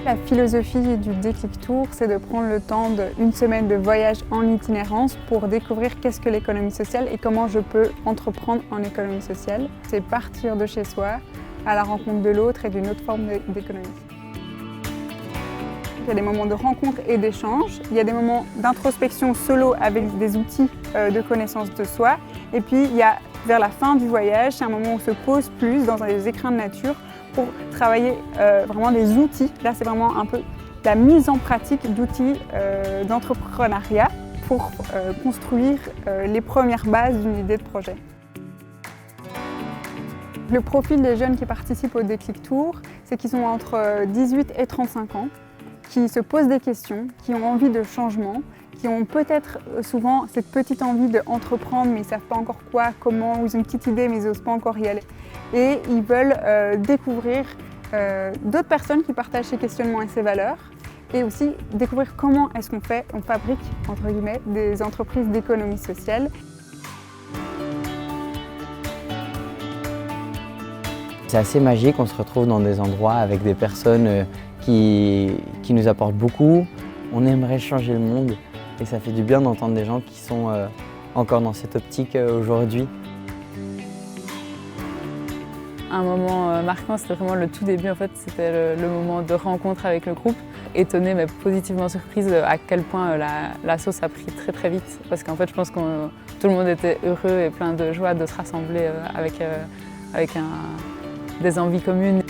La philosophie du Déclic Tour, c'est de prendre le temps d'une semaine de voyage en itinérance pour découvrir qu'est-ce que l'économie sociale et comment je peux entreprendre en économie sociale. C'est partir de chez soi à la rencontre de l'autre et d'une autre forme d'économie. Il y a des moments de rencontre et d'échange, il y a des moments d'introspection solo avec des outils de connaissance de soi, et puis il y a vers la fin du voyage, c'est un moment où on se pose plus dans des écrins de nature pour travailler vraiment des outils. Là, c'est vraiment un peu la mise en pratique d'outils d'entrepreneuriat pour construire les premières bases d'une idée de projet. Le profil des jeunes qui participent au Déclic Tour, c'est qu'ils ont entre 18 et 35 ans, qui se posent des questions, qui ont envie de changement, qui ont peut-être souvent cette petite envie d'entreprendre, mais ils ne savent pas encore quoi, comment, ou ils ont une petite idée, mais ils n'osent pas encore y aller. Et ils veulent découvrir d'autres personnes qui partagent ces questionnements et ces valeurs, et aussi découvrir comment est-ce qu'on fabrique, entre guillemets, des entreprises d'économie sociale. C'est assez magique, on se retrouve dans des endroits avec des personnes qui nous apportent beaucoup. On aimerait changer le monde et ça fait du bien d'entendre des gens qui sont encore dans cette optique aujourd'hui. Un moment marquant, c'était vraiment le tout début, en fait, c'était le moment de rencontre avec le groupe. Étonnée mais positivement surprise à quel point la sauce a pris très très vite. Parce qu'en fait, je pense que tout le monde était heureux et plein de joie de se rassembler avec des envies communes.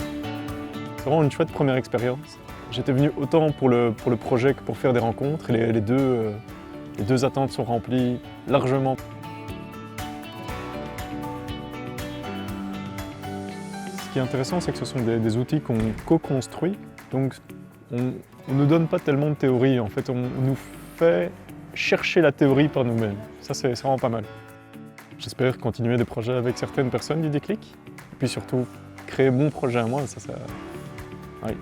C'est vraiment une chouette première expérience. J'étais venu autant pour le projet que pour faire des rencontres et les deux attentes sont remplies largement. Ce qui est intéressant, c'est que ce sont des outils qu'on co-construit. Donc on ne nous donne pas tellement de théorie, en fait, on nous fait chercher la théorie par nous-mêmes. Ça, c'est vraiment pas mal. J'espère continuer des projets avec certaines personnes du Déclic, et puis surtout créer mon projet à moi, oui.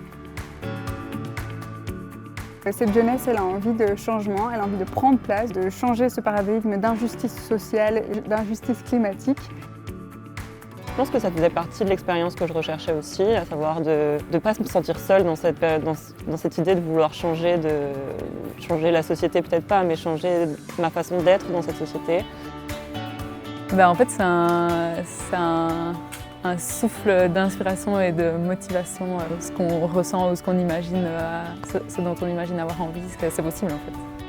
Cette jeunesse, elle a envie de changement, elle a envie de prendre place, de changer ce paradigme d'injustice sociale et d'injustice climatique. Je pense que ça faisait partie de l'expérience que je recherchais aussi, à savoir de ne pas se sentir seule dans cette idée de vouloir changer la société, peut-être pas, mais changer ma façon d'être dans cette société. En fait, c'est un souffle d'inspiration et de motivation, ce qu'on ressent ou ce qu'on imagine, ce dont on imagine avoir envie, c'est possible en fait.